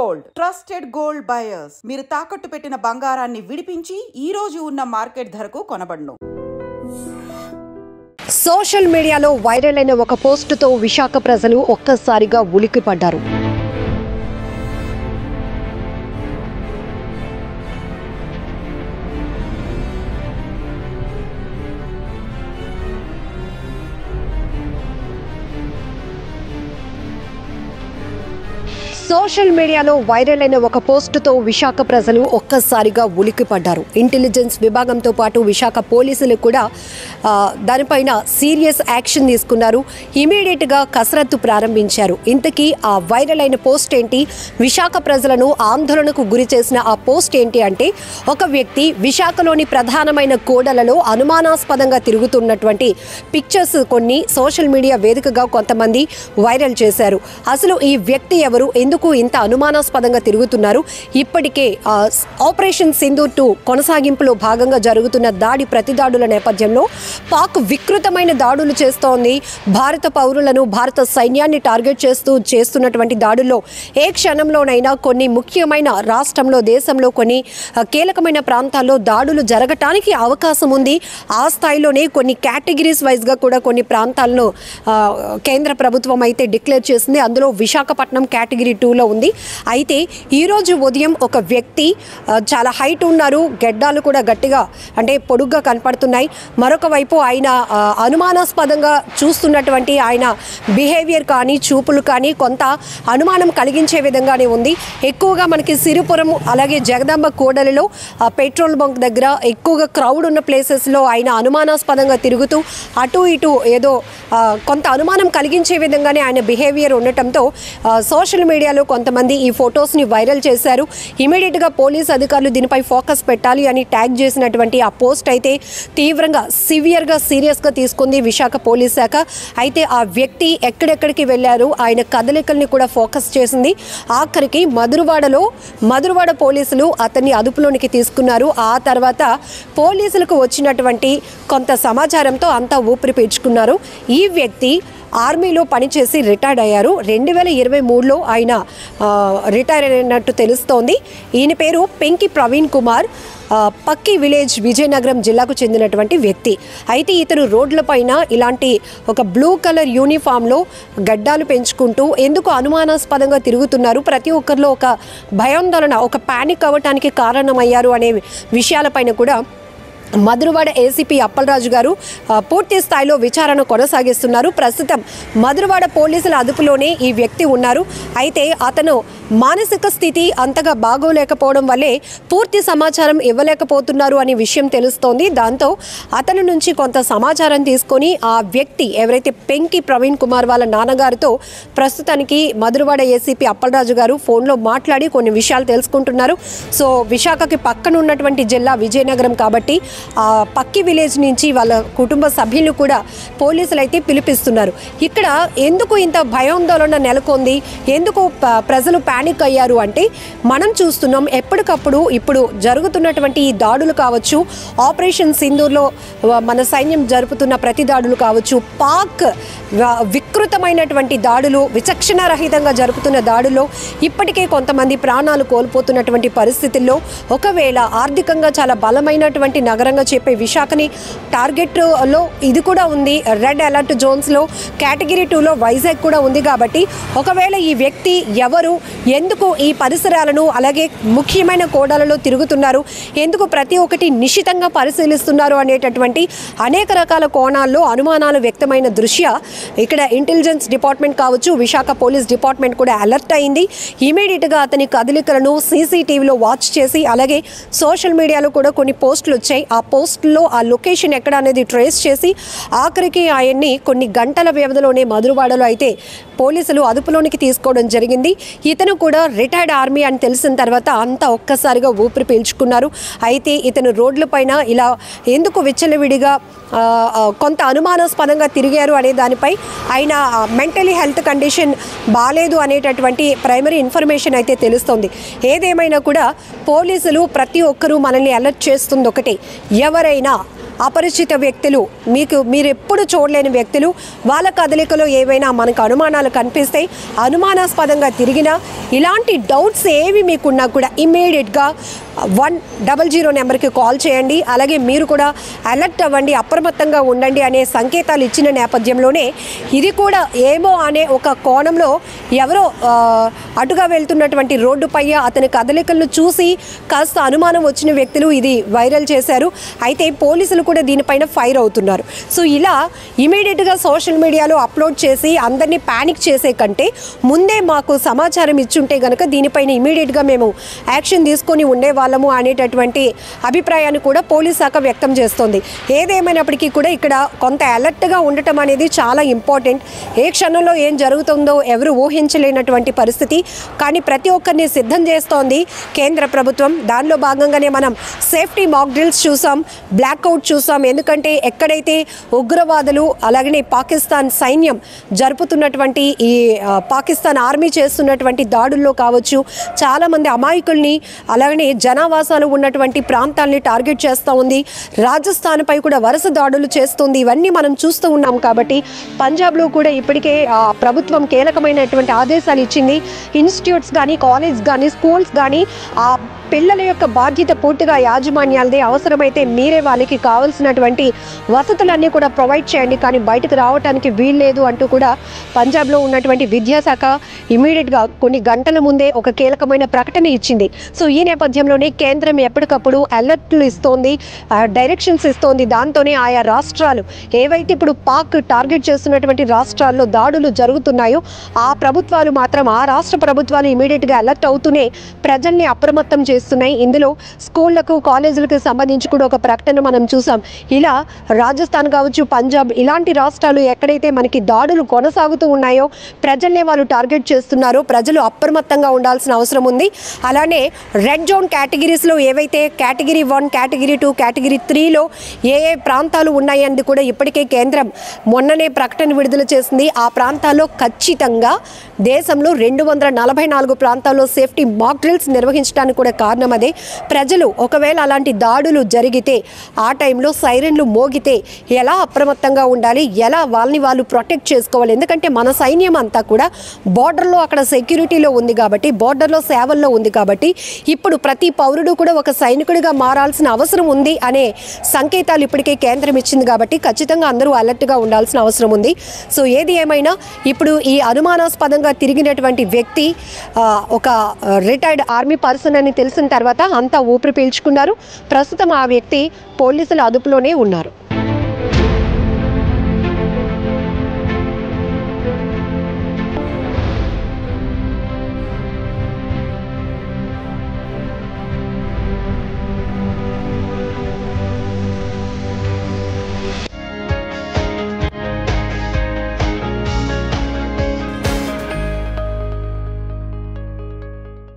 Gold, trusted gold buyers. మీరు తాకట్టు పెట్టిన బంగారాన్ని విడిపించి ఈ రోజు ఉన్న మార్కెట్ ధరకు కొనబడును. సోషల్ మీడియాలో వైరల్ అయిన ఒక పోస్టుతో విశాఖ ప్రజలు ఒక్కసారిగా ఉలిక్కిపడ్డారు. సోషల్ మీడియాలో వైరల్ అయిన ఒక పోస్టుతో విశాఖ ప్రజలు ఒక్కసారిగా ఉలిక్కిపడ్డారు. ఇంటెలిజెన్స్ విభాగంతో పాటు విశాఖ పోలీసులు కూడా దానిపైన సీరియస్ యాక్షన్ తీసుకున్నారు. ఇమీడియట్గా కసరత్తు ప్రారంభించారు. ఇంతకీ ఆ వైరల్ అయిన పోస్ట్ ఏంటి, విశాఖ ప్రజలను ఆందోళనకు గురి చేసిన ఆ పోస్ట్ ఏంటి అంటే, ఒక వ్యక్తి విశాఖలోని ప్రధానమైన కూడలలో అనుమానాస్పదంగా తిరుగుతున్నటువంటి పిక్చర్స్ కొన్ని సోషల్ మీడియా వేదికగా కొంతమంది వైరల్ చేశారు. అసలు ఈ వ్యక్తి ఎవరు, ఎందుకు ఇంత అనుమానాస్పదంగా తిరుగుతున్నారు, ఇప్పటికే ఆపరేషన్ సింధూర్ 2 కొనసాగింపులో భాగంగా జరుగుతున్న దాడి ప్రతిదాడుల నేపథ్యంలో పాక్ వికృతమైన దాడులు చేస్తోంది. భారత పౌరులను, భారత సైన్యాన్ని టార్గెట్ చేస్తున్నటువంటి దాడుల్లో ఏ క్షణంలోనైనా కొన్ని ముఖ్యమైన రాష్ట్రంలో, దేశంలో కొన్ని కీలకమైన ప్రాంతాల్లో దాడులు జరగటానికి అవకాశం ఉంది. ఆ స్థాయిలోనే కొన్ని కేటగిరీస్ వైజ్గా కూడా కొన్ని ప్రాంతాలను కేంద్ర ప్రభుత్వం అయితే డిక్లేర్ చేసింది. అందులో విశాఖపట్నం కేటగిరీ 2లో ఉంది. అయితే ఈరోజు ఉదయం ఒక వ్యక్తి చాలా హైట్ ఉన్నారు, గెడ్డాలు కూడా గట్టిగా అంటే పొడుగ్గా కనపడుతున్నాయి. మరొక వైపు ఆయన అనుమానాస్పదంగా చూస్తున్నటువంటి ఆయన బిహేవియర్ కానీ, చూపులు కానీ కొంత అనుమానం కలిగించే విధంగానే ఉంది. ఎక్కువగా మనకి సిరిపురం అలాగే జగదాంబ కూడలిలో పెట్రోల్ బంక్ దగ్గర ఎక్కువగా క్రౌడ్ ఉన్న ప్లేసెస్లో ఆయన అనుమానాస్పదంగా తిరుగుతూ అటు ఇటు ఏదో కొంత అనుమానం కలిగించే విధంగానే ఆయన బిహేవియర్ ఉండటంతో సోషల్ మీడియాలో కొంతమంది ఈ ఫొటోస్ని వైరల్ చేశారు. ఇమీడియట్గా పోలీస్ అధికారులు దీనిపై ఫోకస్ పెట్టాలి అని ట్యాగ్ చేసినటువంటి ఆ పోస్ట్ అయితే తీవ్రంగా సీరియస్గా తీసుకుంది విశాఖ పోలీస్ శాఖ. అయితే ఆ వ్యక్తి ఎక్కడెక్కడికి వెళ్ళారు, ఆయన కదలికల్ని కూడా ఫోకస్ చేసింది. ఆఖరికి మధురవాడ పోలీసులు అతన్ని అదుపులోనికి తీసుకున్నారు. ఆ తర్వాత పోలీసులకు వచ్చినటువంటి కొంత సమాచారంతో అంతా ఊపిరి పీల్చుకున్నారు. ఈ వ్యక్తి ఆర్మీలో పనిచేసి రిటైర్డ్ అయ్యారు. 2023లో ఆయన రిటైర్ అయినట్టు తెలుస్తోంది. ఈయన పేరు పెంకి ప్రవీణ్ కుమార్, పక్కి విలేజ్, విజయనగరం జిల్లాకు చెందినటువంటి వ్యక్తి. అయితే ఇతను రోడ్లపైన ఇలాంటి ఒక బ్లూ కలర్ యూనిఫామ్లో గడ్డాలు పెంచుకుంటూ ఎందుకు అనుమానాస్పదంగా తిరుగుతున్నారు, ప్రతి ఒక్కరిలో ఒక భయాందోళన, ఒక ప్యానిక్ అవ్వటానికి కారణమయ్యారు అనే విషయాలపైన కూడా మధురవాడ ఏసీపీ అప్పలరాజు గారు పూర్తి స్థాయిలో విచారణ కొనసాగిస్తున్నారు. ప్రస్తుతం మధురవాడ పోలీసుల అదుపులోనే ఈ వ్యక్తి ఉన్నారు. అయితే అతను మానసిక స్థితి అంతగా బాగోలేకపోవడం వల్లే పూర్తి సమాచారం ఇవ్వలేకపోతున్నారు అనే విషయం తెలుస్తోంది. దాంతో అతని నుంచి కొంత సమాచారం తీసుకొని ఆ వ్యక్తి ఎవరైతే పెంకి ప్రవీణ్ కుమార్ వాళ్ళ నాన్నగారితో ప్రస్తుతానికి మధురవాడ ఏసీపీ అప్పలరాజు గారు ఫోన్లో మాట్లాడి కొన్ని విషయాలు తెలుసుకుంటున్నారు. సో విశాఖకి పక్కన ఉన్నటువంటి జిల్లా విజయనగరం కాబట్టి ఆ పక్కి విలేజ్ నుంచి వాళ్ళ కుటుంబ సభ్యులు కూడా పోలీసులు అయితే పిలిపిస్తున్నారు. ఇక్కడ ఎందుకు ఇంత భయాందోళన నెలకొంది, ఎందుకు ప్రజలు ప్యానిక్ అయ్యారు అంటే, మనం చూస్తున్నాం ఎప్పటికప్పుడు ఇప్పుడు జరుగుతున్నటువంటి ఈ దాడులు కావచ్చు, ఆపరేషన్ సింధూర్లో మన సైన్యం జరుపుతున్న ప్రతి దాడులు కావచ్చు, పాక్ వికృతమైనటువంటి దాడులు, విచక్షణారహితంగా జరుపుతున్న దాడుల్లో ఇప్పటికే కొంతమంది ప్రాణాలు కోల్పోతున్నటువంటి పరిస్థితుల్లో ఒకవేళ ఆర్థికంగా చాలా బలమైనటువంటి నగరంగా చెప్పే విశాఖని టార్గెట్లో ఇది కూడా ఉంది. రెడ్ అలర్ట్ జోన్స్లో కేటగిరీ 2లో వైజాగ్ కూడా ఉంది. కాబట్టి ఒకవేళ ఈ వ్యక్తి ఎవరు, ఎందుకు ఈ పరిసరాలను అలాగే ముఖ్యమైన కోడలలో తిరుగుతున్నారు, ఎందుకు ప్రతి ఒక్కటి నిశితంగా పరిశీలిస్తున్నారు అనేటటువంటి అనేక రకాల కోణాల్లో అనుమానాలు వ్యక్తమైన దృష్ట్యా ఇక్కడ ఇంటెలిజెన్స్ డిపార్ట్మెంట్ కావచ్చు, విశాఖ పోలీస్ డిపార్ట్మెంట్ కూడా అలర్ట్ అయింది. ఇమీడియట్గా అతని కదలికలను సీసీటీవీలో వాచ్ చేసి అలాగే సోషల్ మీడియాలో కూడా కొన్ని పోస్టులు వచ్చాయి. ఆ పోస్టుల్లో ఆ లొకేషన్ ఎక్కడ అనేది ట్రేస్ చేసి ఆఖరికి ఆయన్ని కొన్ని గంటల వ్యవధిలోనే మధురవాడలో అయితే పోలీసులు అదుపులోనికి తీసుకోవడం జరిగింది. ఇతను కూడా రిటైర్డ్ ఆర్మీ అని తెలిసిన తర్వాత అంతా ఒక్కసారిగా ఊపిరి పీల్చుకున్నారు. అయితే ఇతను రోడ్లపైన ఇలా ఎందుకు విచ్చలవిడిగా కొంత అనుమానాస్పదంగా తిరిగారు అనే దానిపై ఆయన మెంటలీ హెల్త్ కండిషన్ బాలేదు అనేటటువంటి ప్రైమరీ ఇన్ఫర్మేషన్ అయితే తెలుస్తోంది. ఏదేమైనా కూడా పోలీసులు ప్రతి ఒక్కరూ మనల్ని అలర్ట్ చేస్తుంది ఒకటే, ఎవరైనా అపరిచిత వ్యక్తులు, మీరు ఎప్పుడు చూడలేని వ్యక్తులు, వాళ్ళ కదలికలో ఏవైనా మనకు అనుమానాలు కనిపిస్తాయి, అనుమానాస్పదంగా తిరిగినా, ఇలాంటి డౌట్స్ ఏవి మీకున్నా కూడా ఇమ్మీడియట్గా 100 నెంబర్కి కాల్ చేయండి. అలాగే మీరు కూడా అలర్ట్ అవ్వండి, అప్రమత్తంగా ఉండండి అనే సంకేతాలు ఇచ్చిన నేపథ్యంలోనే ఇది కూడా ఏమో అనే ఒక కోణంలో ఎవరో అటుగా వెళ్తున్నటువంటి రోడ్డుపై అతని కదలికలను చూసి కాస్త అనుమానం వచ్చిన వ్యక్తులు ఇది వైరల్ చేశారు. అయితే పోలీసులు కూడా దీనిపైన ఫైర్ అవుతున్నారు. సో ఇలా ఇమీడియట్గా సోషల్ మీడియాలో అప్లోడ్ చేసి అందరినీ ప్యానిక్ చేసే కంటే ముందే మాకు సమాచారం ఇచ్చుంటే కనుక దీనిపైన ఇమీడియట్గా మేము యాక్షన్ తీసుకొని ఉండేవాళ్ళము అనేటటువంటి అభిప్రాయాన్ని కూడా పోలీస్ శాఖ వ్యక్తం చేస్తోంది. ఏదేమైనప్పటికీ కూడా ఇక్కడ కొంత అలర్ట్గా ఉండటం అనేది చాలా ఇంపార్టెంట్. ఏ క్షణంలో ఏం జరుగుతుందో ఎవరు ఊహించలేనటువంటి పరిస్థితి. కానీ ప్రతి ఒక్కరిని సిద్ధం చేస్తోంది కేంద్ర ప్రభుత్వం. దానిలో భాగంగానే మనం సేఫ్టీ మాక్ డ్రిల్స్ చూసాం, బ్లాక్అవుట్ చూసాం. ఎందుకంటే ఎక్కడైతే ఉగ్రవాదులు అలాగనే పాకిస్తాన్ సైన్యం జరుపుతున్నటువంటి ఈ పాకిస్తాన్ ఆర్మీ చేస్తున్నటువంటి దాడుల్లో కావచ్చు, చాలామంది అమాయకుల్ని అలాగనే జనావాసాలు ఉన్నటువంటి ప్రాంతాల్ని టార్గెట్ చేస్తూ ఉంది. రాజస్థాన్పై కూడా వరుస దాడులు చేస్తుంది. ఇవన్నీ మనం చూస్తూ ఉన్నాం. కాబట్టి పంజాబ్లో కూడా ఇప్పటికే ప్రభుత్వం కీలకమైనటువంటి ఆదేశాలు ఇచ్చింది. ఇన్స్టిట్యూట్స్ కానీ, కాలేజ్ కానీ, స్కూల్స్ కానీ ఆ పిల్లల యొక్క బాధ్యత పూర్తిగా యాజమాన్యాలదే. అవసరమైతే మీరే వాళ్ళకి కావాల్సినటువంటి వసతులన్నీ కూడా ప్రొవైడ్ చేయండి, కానీ బయటకు రావడానికి వీల్లేదు అంటూ కూడా పంజాబ్లో ఉన్నటువంటి విద్యాశాఖ ఇమీడియట్గా కొన్ని గంటల ముందే ఒక కీలకమైన ప్రకటన ఇచ్చింది. సో ఈ నేపథ్యంలోనే కేంద్రం ఎప్పటికప్పుడు అలర్ట్లు ఇస్తోంది, డైరెక్షన్స్ ఇస్తోంది. దాంతోనే ఆయా రాష్ట్రాలు ఏవైతే ఇప్పుడు పాక్ టార్గెట్ చేస్తున్నటువంటి రాష్ట్రాల్లో దాడులు జరుగుతున్నాయో ఆ ప్రభుత్వాలు మాత్రం, ఆ రాష్ట్ర ప్రభుత్వాలు ఇమీడియట్గా అలర్ట్ అవుతూనే ప్రజల్ని అప్రమత్తం చేస్తున్నాయి. ఇందులో స్కూళ్లకు, కాలేజీలకు సంబంధించి కూడా ఒక ప్రకటన మనం చూసాం. ఇలా రాజస్థాన్ కావచ్చు, పంజాబ్ ఇలాంటి రాష్ట్రాలు ఎక్కడైతే మనకి దాడులు కొనసాగుతూ ఉన్నాయో, ప్రజల్నే వాళ్ళు టార్గెట్ చేస్తున్నారో ప్రజలు అప్రమత్తంగా ఉండాల్సిన అవసరం ఉంది. అలానే రెడ్ జోన్ కేటగిరీస్లో ఏవైతే కేటగిరీ 1, కేటగిరీ 2, కేటగిరీ 3లో ఏ ప్రాంతాలు ఉన్నాయని కూడా ఇప్పటికే కేంద్రం మొన్ననే ప్రకటన విడుదల చేసింది. ఆ ప్రాంతాల్లో ఖచ్చితంగా దేశంలో 244 ప్రాంతాల్లో సేఫ్టీ మాక్ డ్రిల్స్ నిర్వహించడానికి కూడా కారణం అదే. ప్రజలు ఒకవేళ అలాంటి దాడులు జరిగితే, ఆ టైంలో సైరన్లు మోగితే ఎలా అప్రమత్తంగా ఉండాలి, ఎలా వాళ్ళని వాళ్ళు ప్రొటెక్ట్ చేసుకోవాలి. ఎందుకంటే మన సైన్యం అంతా కూడా బోర్డర్లో అక్కడ సెక్యూరిటీలో ఉంది కాబట్టి, బోర్డర్లో సేవల్లో ఉంది కాబట్టి ఇప్పుడు ప్రతి పౌరుడు కూడా ఒక సైనికుడిగా మారాల్సిన అవసరం ఉంది అనే సంకేతాలు ఇప్పటికే కేంద్రం ఇచ్చింది. కాబట్టి ఖచ్చితంగా అందరూ అలర్ట్గా ఉండాల్సిన అవసరం ఉంది. సో ఏది ఏమైనా ఇప్పుడు ఈ అనుమానాస్పదంగా తిరిగినటువంటి వ్యక్తి ఒక రిటైర్డ్ ఆర్మీ పర్సన్ అని తెలిసిన తర్వాత అంతా ఊపిరి పీల్చుకున్నారు. ప్రస్తుతం ఆ వ్యక్తి పోలీసుల అదుపులోనే ఉన్నారు.